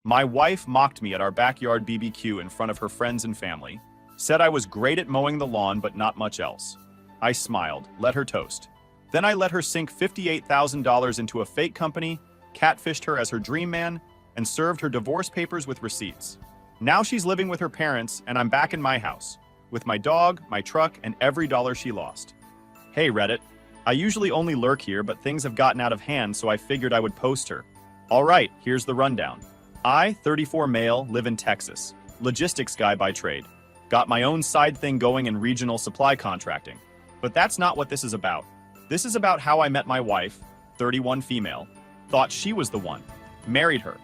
My wife mocked me at our backyard BBQ in front of her friends and family, said I was great at mowing the lawn but not much else. I smiled, let her toast. Then I let her sink $58,000 into a fake company, catfished her as her dream man, and served her divorce papers with receipts. Now she's living with her parents, and I'm back in my house, with my dog, my truck, and every dollar she lost. Hey Reddit, I usually only lurk here, but things have gotten out of hand, so I figured I would post her. Alright, here's the rundown. I, 34 male, live in Texas, logistics guy by trade. Got my own side thing going in regional supply contracting. But that's not what this is about. This is about how I met my wife, 31 female, thought she was the one, married her,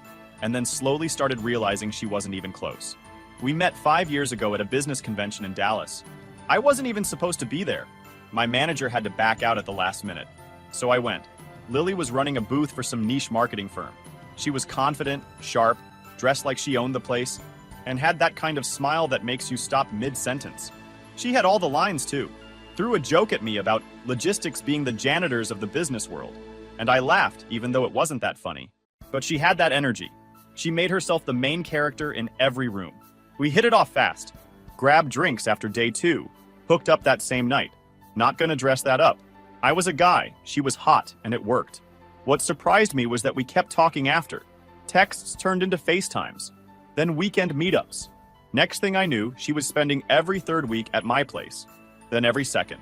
and then slowly started realizing she wasn't even close. We met 5 years ago at a business convention in Dallas. I wasn't even supposed to be there. My manager had to back out at the last minute. So I went. Lily was running a booth for some niche marketing firm. She was confident, sharp, dressed like she owned the place, and had that kind of smile that makes you stop mid-sentence. She had all the lines too. Threw a joke at me about logistics being the janitors of the business world. And I laughed, even though it wasn't that funny. But she had that energy. She made herself the main character in every room. We hit it off fast. Grabbed drinks after day 2. Hooked up that same night. Not gonna dress that up. I was a guy, she was hot, and it worked. What surprised me was that we kept talking after. Texts turned into FaceTimes. Then weekend meetups. Next thing I knew, she was spending every third week at my place. Then every second.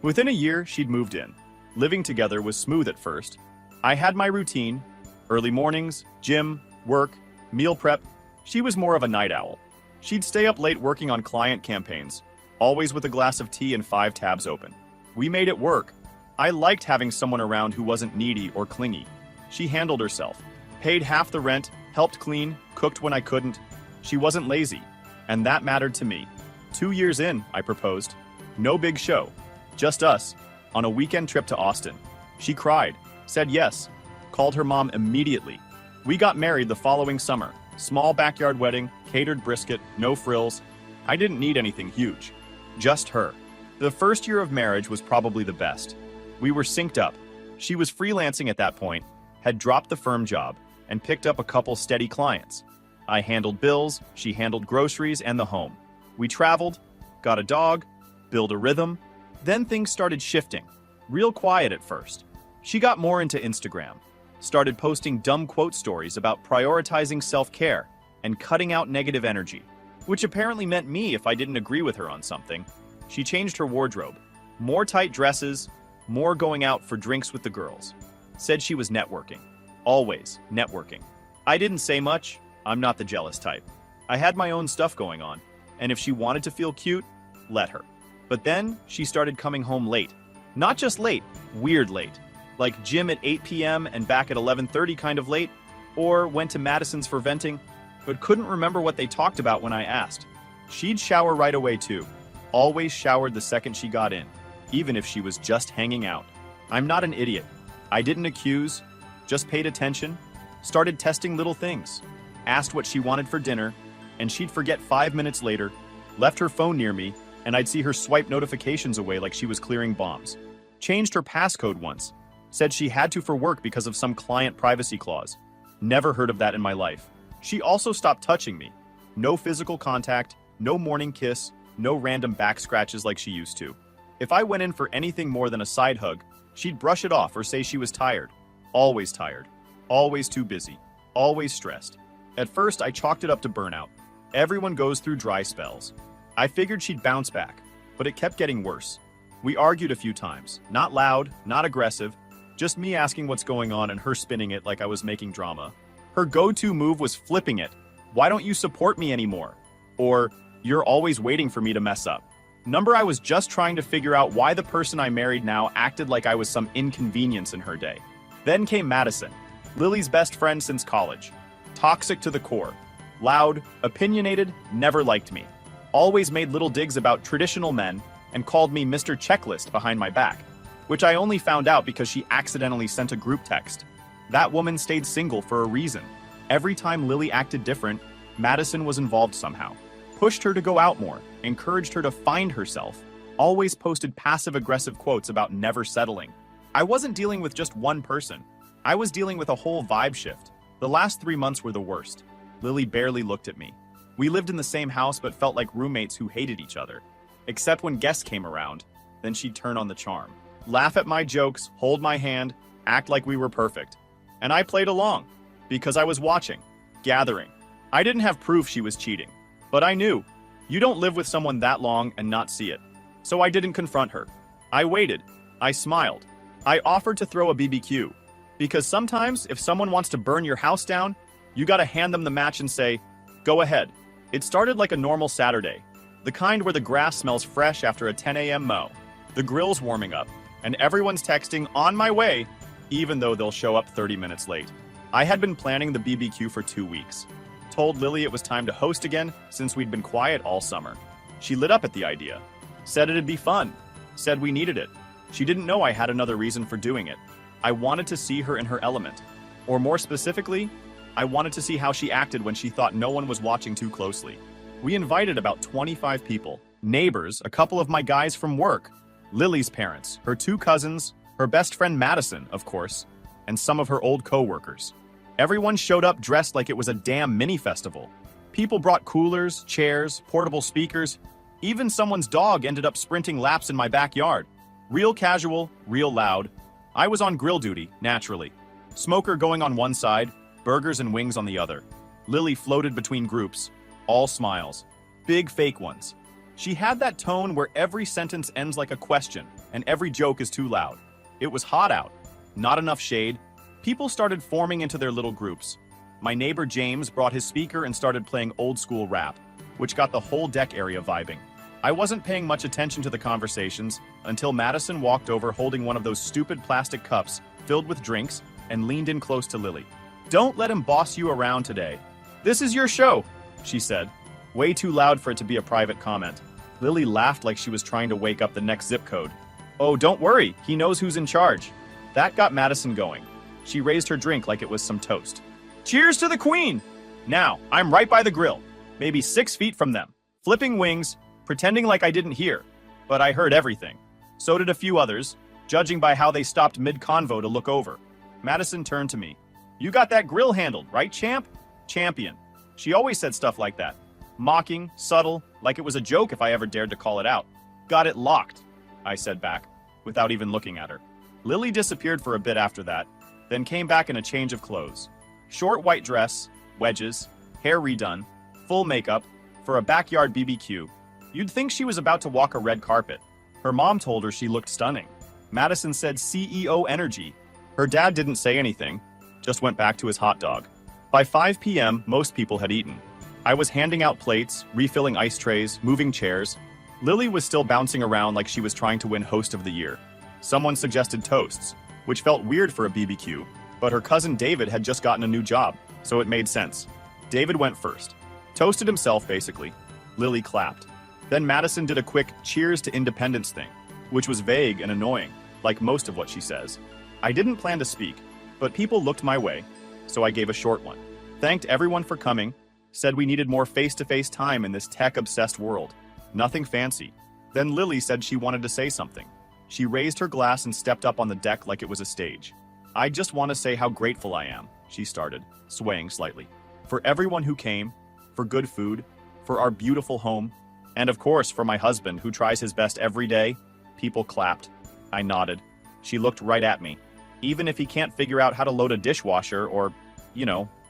Within a year, she'd moved in. Living together was smooth at first. I had my routine. Early mornings, gym, work, meal prep. She was more of a night owl. She'd stay up late working on client campaigns, always with a glass of tea and 5 tabs open. We made it work. I liked having someone around who wasn't needy or clingy. She handled herself, paid half the rent, helped clean, cooked when I couldn't. She wasn't lazy, and that mattered to me. 2 years in, I proposed. No big show, just us, on a weekend trip to Austin. She cried, said yes, called her mom immediately. We got married the following summer. Small backyard wedding, catered brisket, no frills. I didn't need anything huge. Just her. The first year of marriage was probably the best. We were synced up. She was freelancing at that point, had dropped the firm job, and picked up a couple steady clients. I handled bills, she handled groceries and the home. We traveled, got a dog, built a rhythm. Then things started shifting. Real quiet at first. She got more into Instagram. Started posting dumb quote stories about prioritizing self-care and cutting out negative energy, which apparently meant me if I didn't agree with her on something. She changed her wardrobe. More tight dresses, more going out for drinks with the girls. Said she was networking. Always networking. I didn't say much. I'm not the jealous type. I had my own stuff going on, and if she wanted to feel cute, let her. But then she started coming home late. Not just late, weird late. Like gym at 8 p.m. and back at 11:30 kind of late, or went to Madison's for venting, but couldn't remember what they talked about when I asked. She'd shower right away too. Always showered the second she got in, even if she was just hanging out. I'm not an idiot. I didn't accuse, just paid attention, started testing little things, asked what she wanted for dinner, and she'd forget 5 minutes later, left her phone near me, and I'd see her swipe notifications away like she was clearing bombs. Changed her passcode once. Said she had to for work because of some client privacy clause. Never heard of that in my life. She also stopped touching me. No physical contact, no morning kiss, no random back scratches like she used to. If I went in for anything more than a side hug, she'd brush it off or say she was tired. Always tired. Always too busy. Always stressed. At first, I chalked it up to burnout. Everyone goes through dry spells. I figured she'd bounce back, but it kept getting worse. We argued a few times. Not loud, not aggressive, just me asking what's going on and her spinning it like I was making drama. Her go-to move was flipping it. Why don't you support me anymore? Or, you're always waiting for me to mess up. I was just trying to figure out why the person I married now acted like I was some inconvenience in her day. Then came Madison, Lily's best friend since college. Toxic to the core. Loud, opinionated, never liked me. Always made little digs about traditional men and called me Mr. Checklist behind my back, which I only found out because she accidentally sent a group text. That woman stayed single for a reason. Every time Lily acted different, Madison was involved somehow. Pushed her to go out more, encouraged her to find herself, always posted passive-aggressive quotes about never settling. I wasn't dealing with just one person. I was dealing with a whole vibe shift. The last 3 months were the worst. Lily barely looked at me. We lived in the same house but felt like roommates who hated each other. Except when guests came around, then she'd turn on the charm. Laugh at my jokes, hold my hand, act like we were perfect. And I played along, because I was watching, gathering. I didn't have proof she was cheating, but I knew. You don't live with someone that long and not see it. So I didn't confront her. I waited. I smiled. I offered to throw a BBQ. Because sometimes, if someone wants to burn your house down, you gotta hand them the match and say, go ahead. It started like a normal Saturday. The kind where the grass smells fresh after a 10 a.m. mow. The grill's warming up, and everyone's texting on my way, even though they'll show up 30 minutes late. I had been planning the BBQ for 2 weeks. Told Lily it was time to host again since we'd been quiet all summer. She lit up at the idea. Said it'd be fun. Said we needed it. She didn't know I had another reason for doing it. I wanted to see her in her element. Or more specifically, I wanted to see how she acted when she thought no one was watching too closely. We invited about 25 people. Neighbors, a couple of my guys from work, Lily's parents, her 2 cousins, her best friend Madison, of course, and some of her old co-workers. Everyone showed up dressed like it was a damn mini-festival. People brought coolers, chairs, portable speakers. Even someone's dog ended up sprinting laps in my backyard. Real casual, real loud. I was on grill duty, naturally. Smoker going on one side, burgers and wings on the other. Lily floated between groups, all smiles. Big fake ones. She had that tone where every sentence ends like a question, and every joke is too loud. It was hot out. Not enough shade. People started forming into their little groups. My neighbor James brought his speaker and started playing old school rap, which got the whole deck area vibing. I wasn't paying much attention to the conversations until Madison walked over holding one of those stupid plastic cups filled with drinks and leaned in close to Lily. Don't let him boss you around today. This is your show, she said. Way too loud for it to be a private comment. Lily laughed like she was trying to wake up the next zip code. Oh, don't worry, he knows who's in charge. That got Madison going. She raised her drink like it was some toast. Cheers to the queen! Now, I'm right by the grill, maybe 6 feet from them, flipping wings, pretending like I didn't hear. But I heard everything. So did a few others, judging by how they stopped mid-convo to look over. Madison turned to me. You got that grill handled, right, champ? Champion. She always said stuff like that. Mocking, subtle, like it was a joke if I ever dared to call it out. Got it locked, I said back, without even looking at her. Lily disappeared for a bit after that, then came back in a change of clothes. Short white dress, wedges, hair redone, full makeup, for a backyard BBQ. You'd think she was about to walk a red carpet. Her mom told her she looked stunning. Madison said CEO energy. Her dad didn't say anything, just went back to his hot dog. By 5 p.m., most people had eaten. I was handing out plates, refilling ice trays, moving chairs. Lily was still bouncing around like she was trying to win Host of the Year. Someone suggested toasts, which felt weird for a BBQ, but her cousin David had just gotten a new job, so it made sense. David went first. Toasted himself, basically. Lily clapped. Then Madison did a quick cheers to independence thing, which was vague and annoying, like most of what she says. I didn't plan to speak, but people looked my way, so I gave a short one. Thanked everyone for coming, said we needed more face-to-face time in this tech-obsessed world. Nothing fancy. Then Lily said she wanted to say something. She raised her glass and stepped up on the deck like it was a stage. I just want to say how grateful I am, she started, swaying slightly. For everyone who came, for good food, for our beautiful home, and of course for my husband who tries his best every day. People clapped. I nodded. She looked right at me. Even if he can't figure out how to load a dishwasher or,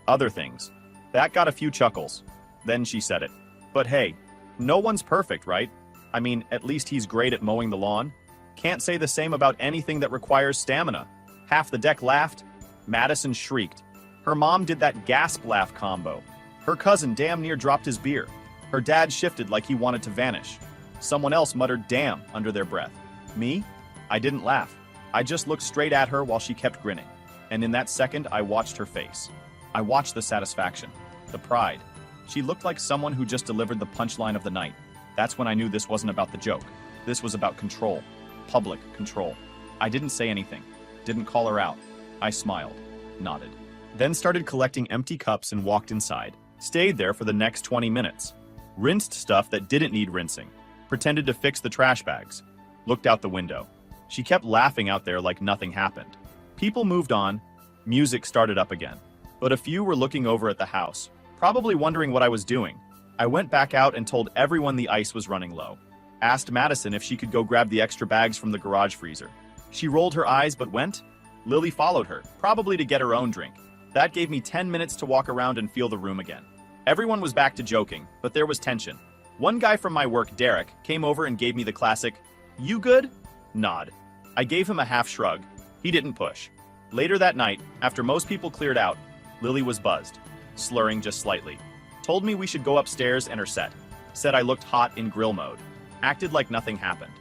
other things. That got a few chuckles. Then she said it. But hey, no one's perfect, right? I mean, at least he's great at mowing the lawn. Can't say the same about anything that requires stamina. Half the deck laughed. Madison shrieked. Her mom did that gasp laugh combo. Her cousin damn near dropped his beer. Her dad shifted like he wanted to vanish. Someone else muttered damn under their breath. Me? I didn't laugh. I just looked straight at her while she kept grinning. And in that second, I watched her face. I watched the satisfaction, the pride. She looked like someone who just delivered the punchline of the night. That's when I knew this wasn't about the joke. This was about control. Public control. I didn't say anything. Didn't call her out. I smiled. Nodded. Then started collecting empty cups and walked inside. Stayed there for the next 20 minutes. Rinsed stuff that didn't need rinsing. Pretended to fix the trash bags. Looked out the window. She kept laughing out there like nothing happened. People moved on. Music started up again. But a few were looking over at the house, probably wondering what I was doing. I went back out and told everyone the ice was running low. Asked Madison if she could go grab the extra bags from the garage freezer. She rolled her eyes but went. Lily followed her, probably to get her own drink. That gave me 10 minutes to walk around and feel the room again. Everyone was back to joking, but there was tension. One guy from my work, Derek, came over and gave me the classic, "You good?" nod. I gave him a half shrug. He didn't push. Later that night, after most people cleared out, Lily was buzzed, slurring just slightly. Told me we should go upstairs and her set. Said I looked hot in grill mode. Acted like nothing happened.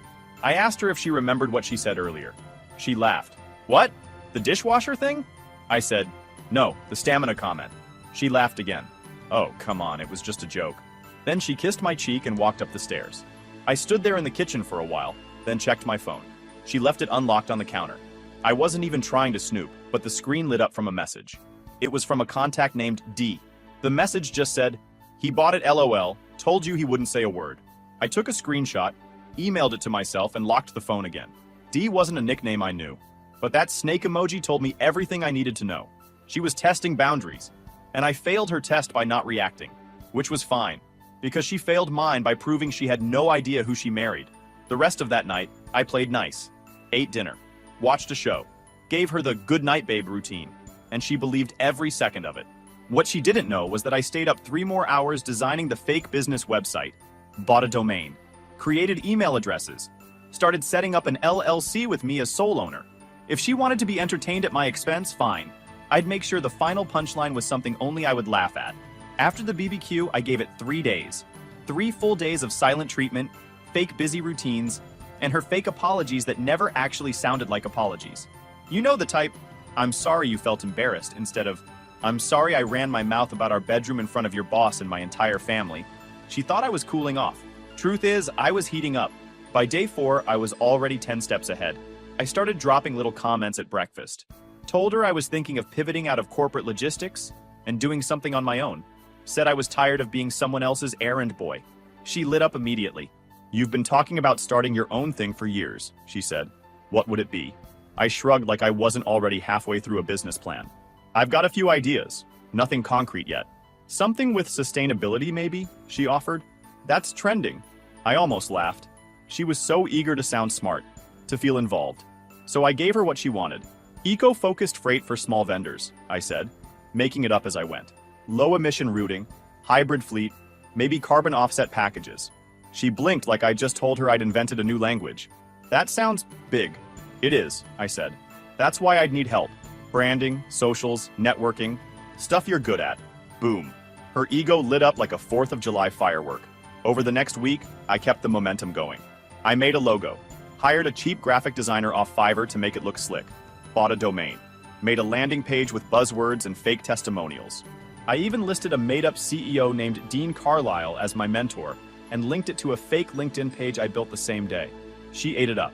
I asked her if she remembered what she said earlier. She laughed. "What? The dishwasher thing?" I said, "No, the stamina comment." She laughed again. "Oh, come on, it was just a joke." Then she kissed my cheek and walked up the stairs. I stood there in the kitchen for a while, then checked my phone. She left it unlocked on the counter. I wasn't even trying to snoop, but the screen lit up from a message. It was from a contact named D. The message just said, "He bought it LOL, told you he wouldn't say a word." I took a screenshot, emailed it to myself, and locked the phone again. D wasn't a nickname I knew, but that snake emoji told me everything I needed to know. She was testing boundaries, and I failed her test by not reacting, which was fine, because she failed mine by proving she had no idea who she married. The rest of that night, I played nice, ate dinner, watched a show, gave her the "good night babe" routine, and she believed every second of it. What she didn't know was that I stayed up 3 more hours designing the fake business website, bought a domain, created email addresses, started setting up an LLC with me as sole owner. If she wanted to be entertained at my expense, fine. I'd make sure the final punchline was something only I would laugh at. After the BBQ, I gave it 3 days. 3 full days of silent treatment, fake busy routines, and her fake apologies that never actually sounded like apologies. You know the type, "I'm sorry you felt embarrassed," instead of, "I'm sorry I ran my mouth about our bedroom in front of your boss and my entire family." She thought I was cooling off. Truth is, I was heating up. By day 4, I was already 10 steps ahead. I started dropping little comments at breakfast. Told her I was thinking of pivoting out of corporate logistics and doing something on my own. Said I was tired of being someone else's errand boy. She lit up immediately. "You've been talking about starting your own thing for years," she said. "What would it be?" I shrugged like I wasn't already halfway through a business plan. "I've got a few ideas. Nothing concrete yet." "Something with sustainability, maybe?" she offered. "That's trending." I almost laughed. She was so eager to sound smart, to feel involved. So I gave her what she wanted. "Eco-focused freight for small vendors," I said, making it up as I went. "Low-emission routing, hybrid fleet, maybe carbon offset packages." She blinked like I just told her I'd invented a new language. "That sounds big." "It is," I said. "That's why I'd need help. Branding, socials, networking, stuff you're good at." Boom. Her ego lit up like a 4th of July firework. Over the next week, I kept the momentum going. I made a logo, hired a cheap graphic designer off Fiverr to make it look slick, bought a domain, made a landing page with buzzwords and fake testimonials. I even listed a made-up CEO named Dean Carlisle as my mentor and linked it to a fake LinkedIn page I built the same day. She ate it up.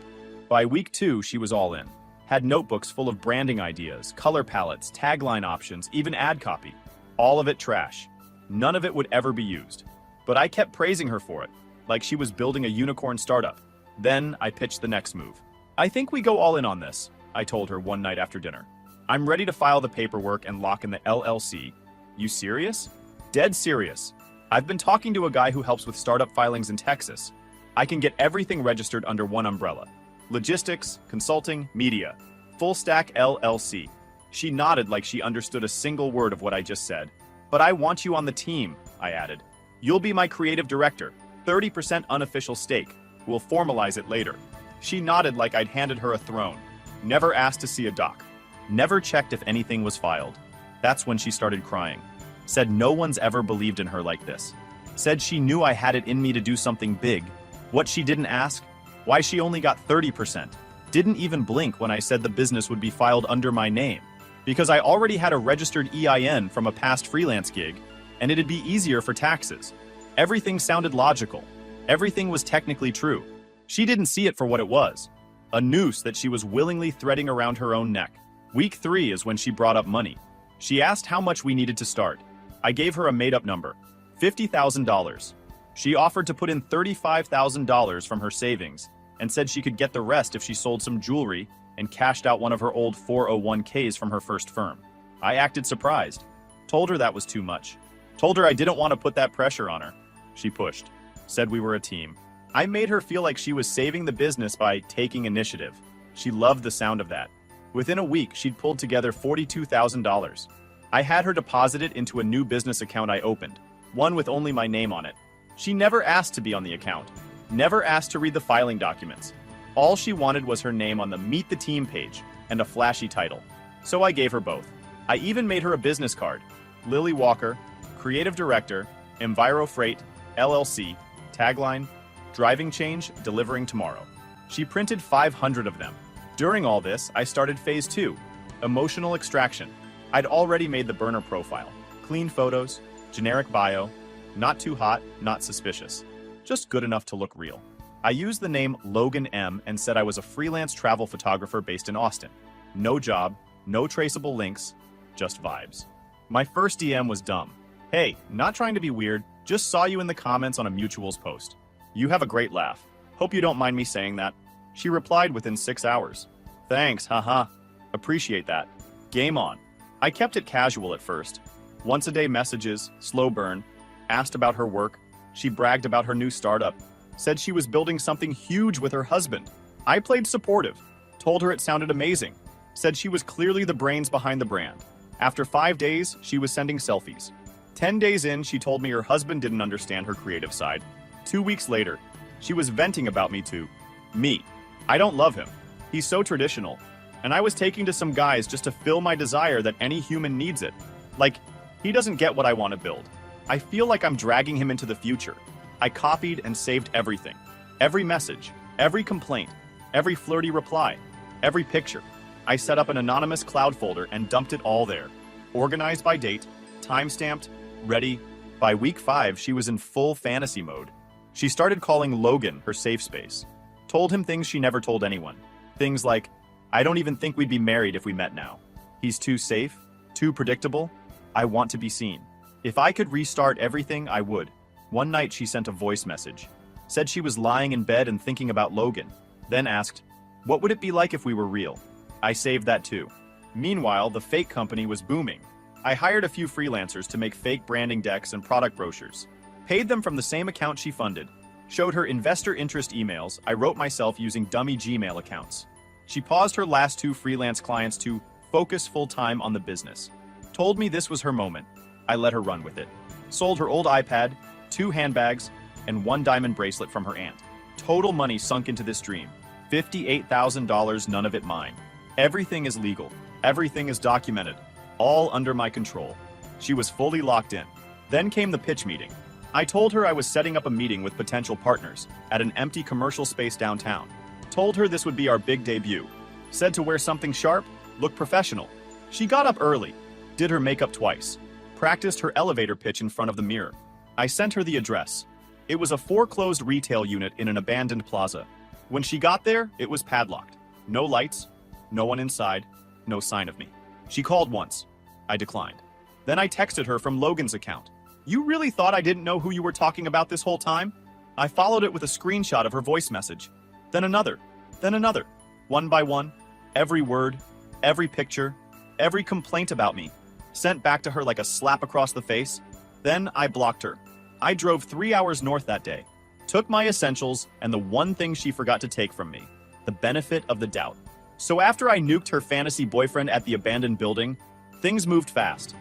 By week 2, she was all in. Had notebooks full of branding ideas, color palettes, tagline options, even ad copy. All of it trash. None of it would ever be used. But I kept praising her for it, like she was building a unicorn startup. Then I pitched the next move. "I think we go all in on this," I told her one night after dinner. "I'm ready to file the paperwork and lock in the LLC." "You serious?" "Dead serious. I've been talking to a guy who helps with startup filings in Texas. I can get everything registered under one umbrella. Logistics, consulting, media. Full stack LLC." She nodded like she understood a single word of what I just said. "But I want you on the team," I added. "You'll be my creative director, 30% unofficial stake. We'll formalize it later." She nodded like I'd handed her a throne. Never asked to see a doc. Never checked if anything was filed. That's when she started crying. Said no one's ever believed in her like this. Said she knew I had it in me to do something big. What she didn't ask? Why she only got 30%. Didn't even blink when I said the business would be filed under my name. Because I already had a registered EIN from a past freelance gig, and it'd be easier for taxes. Everything sounded logical. Everything was technically true. She didn't see it for what it was. A noose that she was willingly threading around her own neck. Week 3 is when she brought up money. She asked how much we needed to start. I gave her a made-up number, $50,000. She offered to put in $35,000 from her savings and said she could get the rest if she sold some jewelry and cashed out one of her old 401ks from her first firm. I acted surprised, told her that was too much. Told her I didn't want to put that pressure on her. She pushed. Said we were a team. I made her feel like she was saving the business by taking initiative. She loved the sound of that. Within a week, she'd pulled together $42,000. I had her deposit it into a new business account I opened, one with only my name on it. She never asked to be on the account, never asked to read the filing documents. All she wanted was her name on the Meet the Team page and a flashy title. So I gave her both. I even made her a business card. Lily Walker, Creative Director, Enviro Freight, LLC, tagline, driving change, delivering tomorrow. She printed 500 of them. During all this, I started phase 2, emotional extraction. I'd already made the burner profile. Clean photos, generic bio, not too hot, not suspicious. Just good enough to look real. I used the name Logan M and said I was a freelance travel photographer based in Austin. No job, no traceable links, just vibes. My first DM was dumb. Hey, not trying to be weird, just saw you in the comments on a mutuals post. You have a great laugh. Hope you don't mind me saying that. She replied within 6 hours. Thanks, haha. Appreciate that. Game on. I kept it casual at first. Once a day messages, slow burn, asked about her work. She bragged about her new startup, said she was building something huge with her husband. I played supportive, told her it sounded amazing, said she was clearly the brains behind the brand. After 5 days, she was sending selfies. 10 days in, she told me her husband didn't understand her creative side. 2 weeks later, she was venting about me to me. I don't love him. He's so traditional. And I was taking to some guys just to fill my desire that any human needs it. Like, he doesn't get what I want to build. I feel like I'm dragging him into the future. I copied and saved everything. Every message, every complaint, every flirty reply, every picture. I set up an anonymous cloud folder and dumped it all there. Organized by date, time-stamped, ready. By week 5, she was in full fantasy mode. She started calling Logan her safe space. Told him things she never told anyone. Things like, I don't even think we'd be married if we met now. He's too safe, too predictable. I want to be seen. If I could restart everything, I would. One night she sent a voice message. Said she was lying in bed and thinking about Logan. Then asked, what would it be like if we were real? I saved that too. Meanwhile, the fake company was booming. I hired a few freelancers to make fake branding decks and product brochures. Paid them from the same account she funded. Showed her investor interest emails I wrote myself using dummy Gmail accounts. She paused her last 2 freelance clients to focus full-time on the business. Told me this was her moment. I let her run with it. Sold her old iPad, 2 handbags, and 1 diamond bracelet from her aunt. Total money sunk into this dream. $58,000, none of it mine. Everything is legal. Everything is documented. All under my control. She was fully locked in. Then came the pitch meeting. I told her I was setting up a meeting with potential partners at an empty commercial space downtown. Told her this would be our big debut. Said to wear something sharp, look professional. She got up early, did her makeup twice, practiced her elevator pitch in front of the mirror. I sent her the address. It was a foreclosed retail unit in an abandoned plaza. When she got there, it was padlocked. No lights, no one inside, no sign of me. She called once. I declined. Then I texted her from Logan's account. You really thought I didn't know who you were talking about this whole time? I followed it with a screenshot of her voice message. Then another. Then another. One by one. Every word, every picture, every complaint about me. Sent back to her like a slap across the face. Then I blocked her. I drove 3 hours north that day. Took my essentials and the one thing she forgot to take from me. The benefit of the doubt. So after I nuked her fantasy boyfriend at the abandoned building, things moved fast.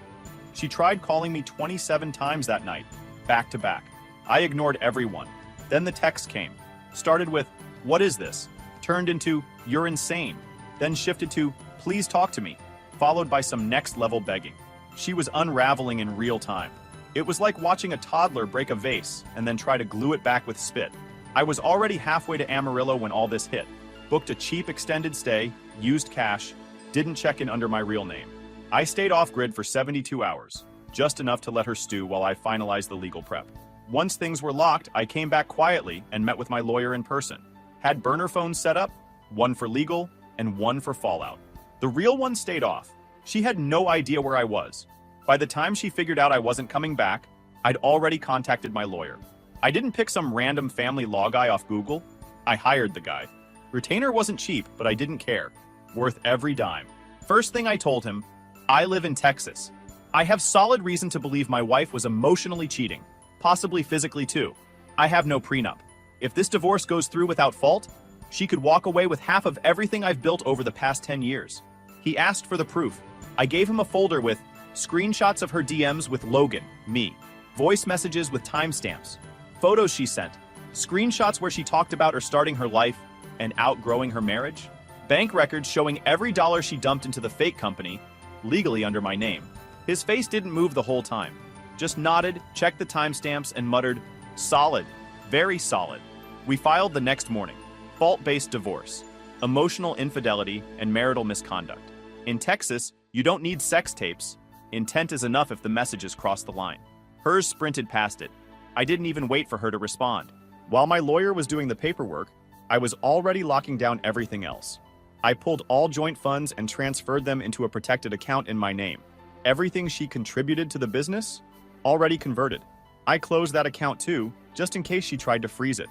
She tried calling me 27 times that night, back to back. I ignored everyone. Then the text came. Started with, what is this? Turned into, you're insane. Then shifted to, please talk to me. Followed by some next level begging. She was unraveling in real time. It was like watching a toddler break a vase and then try to glue it back with spit. I was already halfway to Amarillo when all this hit. Booked a cheap extended stay, used cash, didn't check in under my real name. I stayed off-grid for 72 hours, just enough to let her stew while I finalized the legal prep. Once things were locked, I came back quietly and met with my lawyer in person. Had burner phones set up, one for legal and one for fallout. The real one stayed off. She had no idea where I was. By the time she figured out I wasn't coming back, I'd already contacted my lawyer. I didn't pick some random family law guy off Google. I hired the guy. Retainer wasn't cheap, but I didn't care. Worth every dime. First thing I told him, I live in Texas. I have solid reason to believe my wife was emotionally cheating, possibly physically too. I have no prenup. If this divorce goes through without fault, she could walk away with half of everything I've built over the past 10 years. He asked for the proof. I gave him a folder with screenshots of her DMs with Logan, me, voice messages with timestamps, photos she sent, screenshots where she talked about her starting her life and outgrowing her marriage, bank records showing every dollar she dumped into the fake company, legally under my name. His face didn't move the whole time, just nodded, checked the timestamps, and muttered, "Solid, very solid." We filed the next morning. Fault-based divorce, emotional infidelity, and marital misconduct. In Texas, you don't need sex tapes. Intent is enough if the messages cross the line. Hers sprinted past it. I didn't even wait for her to respond. While my lawyer was doing the paperwork, I was already locking down everything else. I pulled all joint funds and transferred them into a protected account in my name. Everything she contributed to the business, already converted. I closed that account too, just in case she tried to freeze it.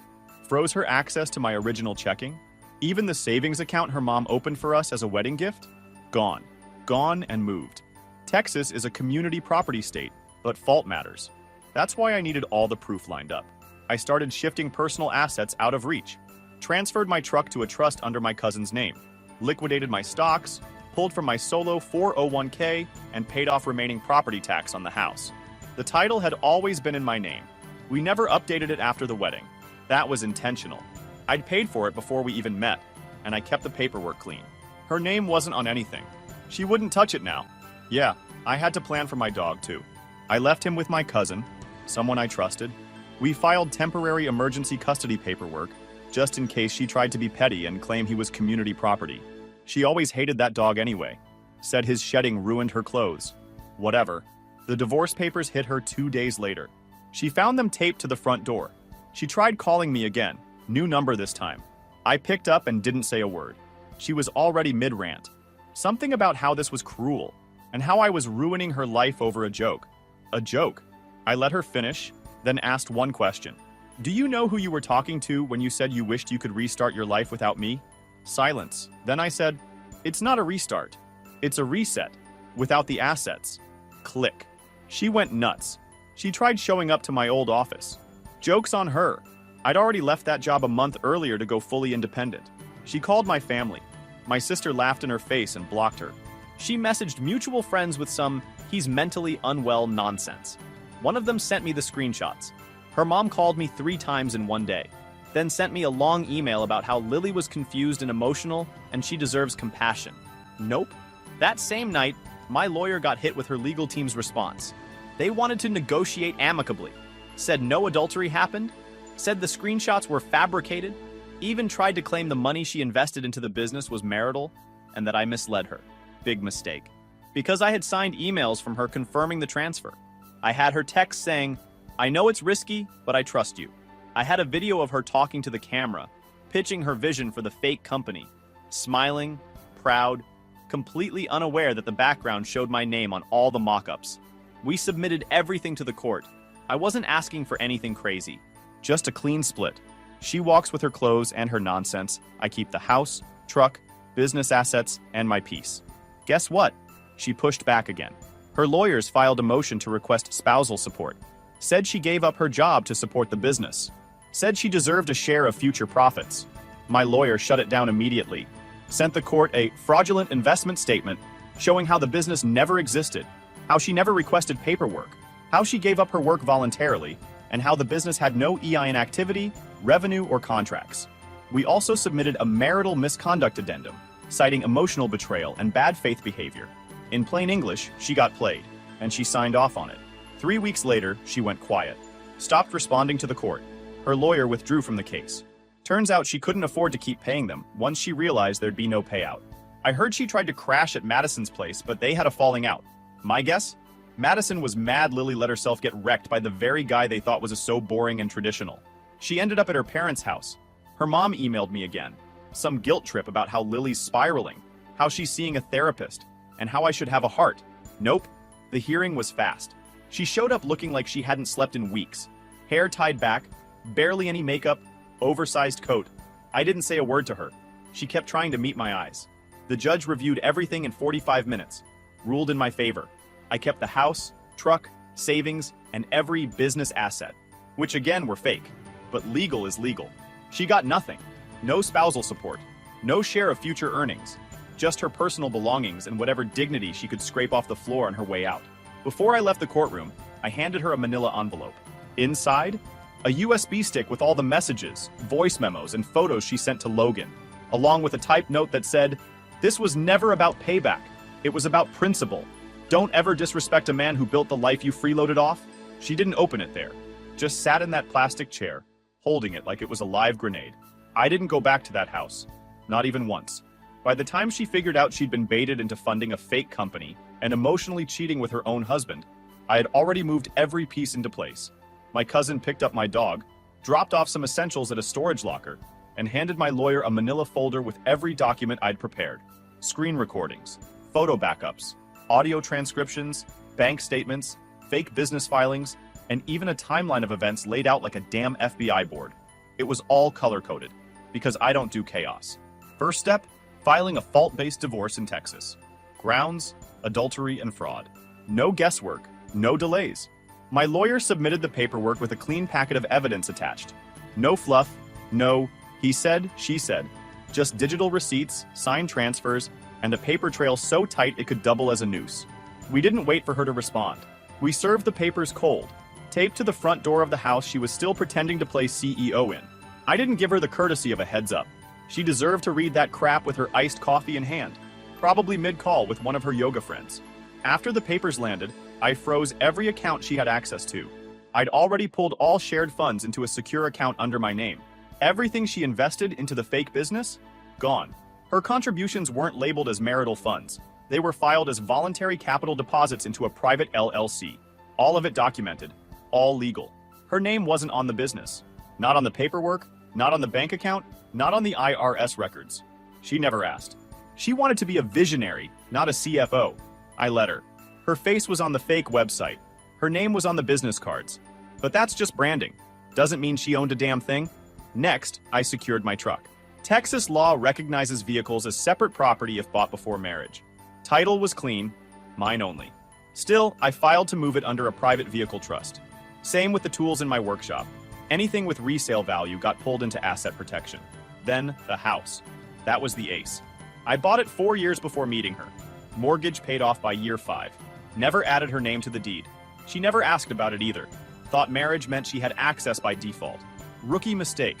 Froze her access to my original checking. Even the savings account her mom opened for us as a wedding gift? Gone. Gone and moved. Texas is a community property state, but fault matters. That's why I needed all the proof lined up. I started shifting personal assets out of reach. Transferred my truck to a trust under my cousin's name. Liquidated my stocks, pulled from my solo 401k, and paid off remaining property tax on the house. The title had always been in my name. We never updated it after the wedding. That was intentional. I'd paid for it before we even met, and I kept the paperwork clean. Her name wasn't on anything. She wouldn't touch it now. Yeah, I had to plan for my dog too. I left him with my cousin, someone I trusted. We filed temporary emergency custody paperwork, just in case she tried to be petty and claim he was community property. She always hated that dog anyway. Said his shedding ruined her clothes. Whatever. The divorce papers hit her 2 days later. She found them taped to the front door. She tried calling me again, new number this time. I picked up and didn't say a word. She was already mid-rant. Something about how this was cruel, and how I was ruining her life over a joke. A joke. I let her finish, then asked one question. Do you know who you were talking to when you said you wished you could restart your life without me? Silence. Then I said, it's not a restart. It's a reset. Without the assets. Click. She went nuts. She tried showing up to my old office. Joke's on her. I'd already left that job a month earlier to go fully independent. She called my family. My sister laughed in her face and blocked her. She messaged mutual friends with some "he's mentally unwell" nonsense. One of them sent me the screenshots. Her mom called me 3 times in one day, then sent me a long email about how Lily was confused and emotional and she deserves compassion. Nope. That same night, my lawyer got hit with her legal team's response. They wanted to negotiate amicably, said no adultery happened, said the screenshots were fabricated, even tried to claim the money she invested into the business was marital, and that I misled her. Big mistake. Because I had signed emails from her confirming the transfer. I had her text saying, I know it's risky, but I trust you. I had a video of her talking to the camera, pitching her vision for the fake company, smiling, proud, completely unaware that the background showed my name on all the mock-ups. We submitted everything to the court. I wasn't asking for anything crazy, just a clean split. She walks with her clothes and her nonsense. I keep the house, truck, business assets, and my peace. Guess what? She pushed back again. Her lawyers filed a motion to request spousal support. Said she gave up her job to support the business. Said she deserved a share of future profits. My lawyer shut it down immediately. Sent the court a fraudulent investment statement showing how the business never existed, how she never requested paperwork, how she gave up her work voluntarily, and how the business had no EIN activity, revenue, or contracts. We also submitted a marital misconduct addendum, citing emotional betrayal and bad faith behavior. In plain English, she got played, and she signed off on it. 3 weeks later, she went quiet, stopped responding to the court. Her lawyer withdrew from the case. Turns out she couldn't afford to keep paying them once she realized there'd be no payout. I heard she tried to crash at Madison's place, but they had a falling out. My guess? Madison was mad Lily let herself get wrecked by the very guy they thought was so boring and traditional. She ended up at her parents' house. Her mom emailed me again. Some guilt trip about how Lily's spiraling, how she's seeing a therapist, and how I should have a heart. Nope. The hearing was fast. She showed up looking like she hadn't slept in weeks. Hair tied back, barely any makeup, oversized coat. I didn't say a word to her. She kept trying to meet my eyes. The judge reviewed everything in 45 minutes, ruled in my favor. I kept the house, truck, savings, and every business asset, which again were fake. But legal is legal. She got nothing. No spousal support. No share of future earnings. Just her personal belongings and whatever dignity she could scrape off the floor on her way out. Before I left the courtroom, I handed her a manila envelope. Inside, a USB stick with all the messages, voice memos, and photos she sent to Logan, along with a typed note that said, "This was never about payback. It was about principle. Don't ever disrespect a man who built the life you freeloaded off." She didn't open it there. Just sat in that plastic chair, holding it like it was a live grenade. I didn't go back to that house. Not even once. By the time she figured out she'd been baited into funding a fake company and emotionally cheating with her own husband, I had already moved every piece into place. My cousin picked up my dog, dropped off some essentials at a storage locker, and handed my lawyer a manila folder with every document I'd prepared. Screen recordings, photo backups, audio transcriptions, bank statements, fake business filings, and even a timeline of events laid out like a damn FBI board. It was all color-coded, because I don't do chaos. First step, filing a fault-based divorce in Texas. Grounds, adultery, and fraud. No guesswork, no delays. My lawyer submitted the paperwork with a clean packet of evidence attached. No fluff, no he said, she said. Just digital receipts, signed transfers, and a paper trail so tight it could double as a noose. We didn't wait for her to respond. We served the papers cold. Taped to the front door of the house she was still pretending to play CEO in. I didn't give her the courtesy of a heads up. She deserved to read that crap with her iced coffee in hand, probably mid-call with one of her yoga friends. After the papers landed, I froze every account she had access to. I'd already pulled all shared funds into a secure account under my name. Everything she invested into the fake business? Gone. Her contributions weren't labeled as marital funds. They were filed as voluntary capital deposits into a private LLC. All of it documented. All legal. Her name wasn't on the business. Not on the paperwork, not on the bank account, not on the IRS records. She never asked. She wanted to be a visionary, not a CFO. I let her. Her face was on the fake website. Her name was on the business cards. But that's just branding. Doesn't mean she owned a damn thing. Next, I secured my truck. Texas law recognizes vehicles as separate property if bought before marriage. Title was clean, mine only. Still, I filed to move it under a private vehicle trust. Same with the tools in my workshop. Anything with resale value got pulled into asset protection. Then, the house. That was the ace. I bought it 4 years before meeting her. Mortgage paid off by year 5. Never added her name to the deed. She never asked about it either. Thought marriage meant she had access by default. Rookie mistake.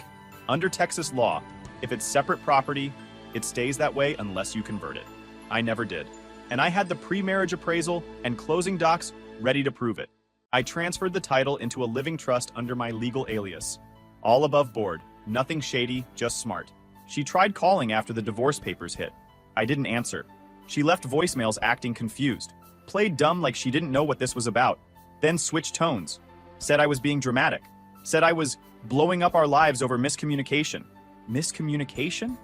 Under Texas law, if it's separate property, it stays that way unless you convert it. I never did. And I had the pre-marriage appraisal and closing docs ready to prove it. I transferred the title into a living trust under my legal alias. All above board, nothing shady, just smart. She tried calling after the divorce papers hit. I didn't answer. She left voicemails acting confused. Played dumb like she didn't know what this was about. Then switched tones. Said I was being dramatic. Said I was blowing up our lives over miscommunication. Miscommunication?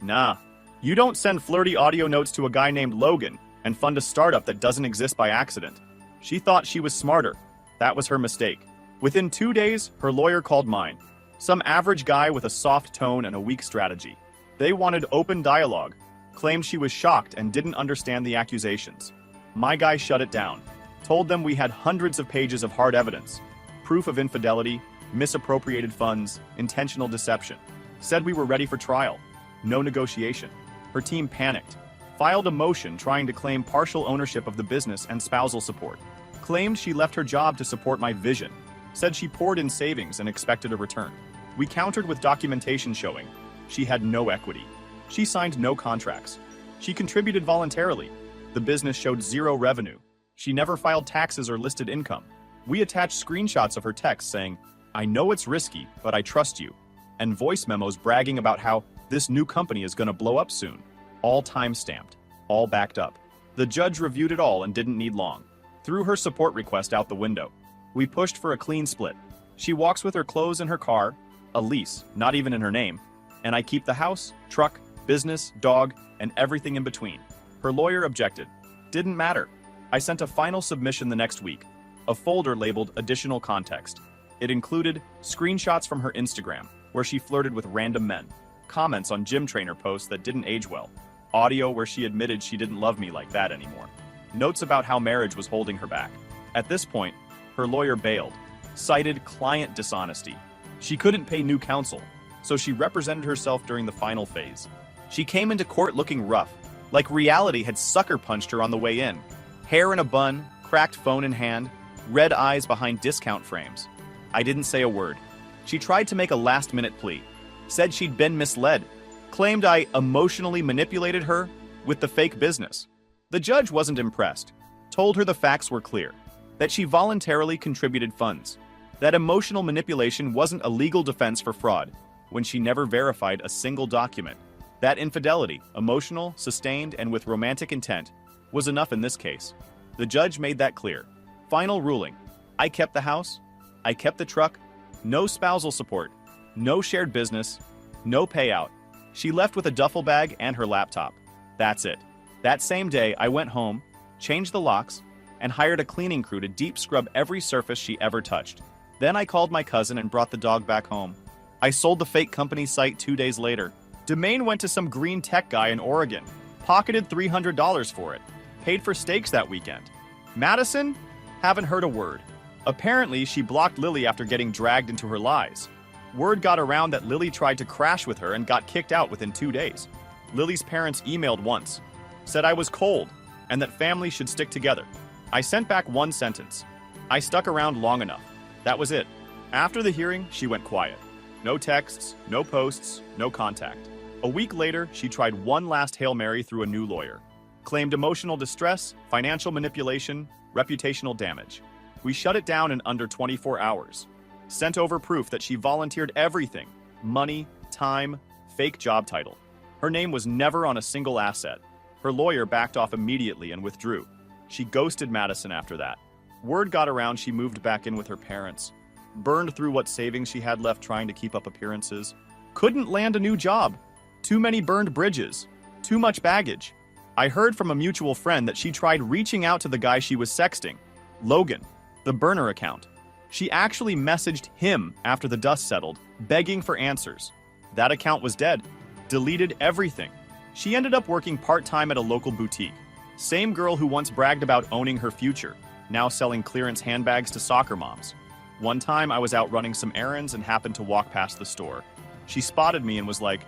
Nah. You don't send flirty audio notes to a guy named Logan and fund a startup that doesn't exist by accident. She thought she was smarter. That was her mistake. Within 2 days, her lawyer called mine. Some average guy with a soft tone and a weak strategy. They wanted open dialogue. Claimed she was shocked and didn't understand the accusations. My guy shut it down. Told them we had hundreds of pages of hard evidence. Proof of infidelity, misappropriated funds, intentional deception. Said we were ready for trial. No negotiation. Her team panicked. Filed a motion trying to claim partial ownership of the business and spousal support. Claimed she left her job to support my vision. Said she poured in savings and expected a return. We countered with documentation showing she had no equity. She signed no contracts. She contributed voluntarily. The business showed zero revenue. She never filed taxes or listed income. We attached screenshots of her texts saying, "I know it's risky, but I trust you," and voice memos bragging about how this new company is going to blow up soon. All time-stamped, all backed up. The judge reviewed it all and didn't need long. Threw her support request out the window. We pushed for a clean split. She walks with her clothes in her car, a lease, not even in her name, and I keep the house, truck, business, dog, and everything in between. Her lawyer objected. Didn't matter. I sent a final submission the next week, a folder labeled Additional Context. It included screenshots from her Instagram, where she flirted with random men, comments on gym trainer posts that didn't age well, audio where she admitted she didn't love me like that anymore, notes about how marriage was holding her back. At this point, her lawyer bailed, cited client dishonesty. She couldn't pay new counsel, so she represented herself during the final phase. She came into court looking rough, like reality had sucker punched her on the way in. Hair in a bun, cracked phone in hand, red eyes behind discount frames. I didn't say a word. She tried to make a last-minute plea, said she'd been misled, claimed I emotionally manipulated her with the fake business. The judge wasn't impressed, told her the facts were clear, that she voluntarily contributed funds, that emotional manipulation wasn't a legal defense for fraud when she never verified a single document, that infidelity, emotional, sustained, and with romantic intent, was enough in this case. The judge made that clear. Final ruling. I kept the house, I kept the truck, no spousal support, no shared business, no payout. She left with a duffel bag and her laptop. That's it. That same day, I went home, changed the locks, and hired a cleaning crew to deep scrub every surface she ever touched. Then I called my cousin and brought the dog back home. I sold the fake company site 2 days later. Domain went to some green tech guy in Oregon, pocketed $300 for it, paid for steaks that weekend. Madison? Haven't heard a word. Apparently, she blocked Lily after getting dragged into her lies. Word got around that Lily tried to crash with her and got kicked out within 2 days. Lily's parents emailed once, said I was cold, and that families should stick together. I sent back one sentence. I stuck around long enough. That was it. After the hearing, she went quiet. No texts, no posts, no contact. A week later, she tried one last Hail Mary through a new lawyer. Claimed emotional distress, financial manipulation, reputational damage. We shut it down in under 24 hours. Sent over proof that she volunteered everything: money, time, fake job title. Her name was never on a single asset. Her lawyer backed off immediately and withdrew. She ghosted Madison after that. Word got around she moved back in with her parents. Burned through what savings she had left trying to keep up appearances. Couldn't land a new job. Too many burned bridges. Too much baggage. I heard from a mutual friend that she tried reaching out to the guy she was sexting, Logan, the burner account. She actually messaged him after the dust settled, begging for answers. That account was dead. Deleted everything. She ended up working part-time at a local boutique. Same girl who once bragged about owning her future, now selling clearance handbags to soccer moms. One time I was out running some errands and happened to walk past the store. She spotted me and was like,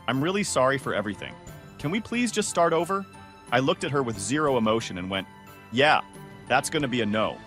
"I'm really sorry for everything. Can we please just start over?" I looked at her with zero emotion and went, "Yeah, that's gonna be a no."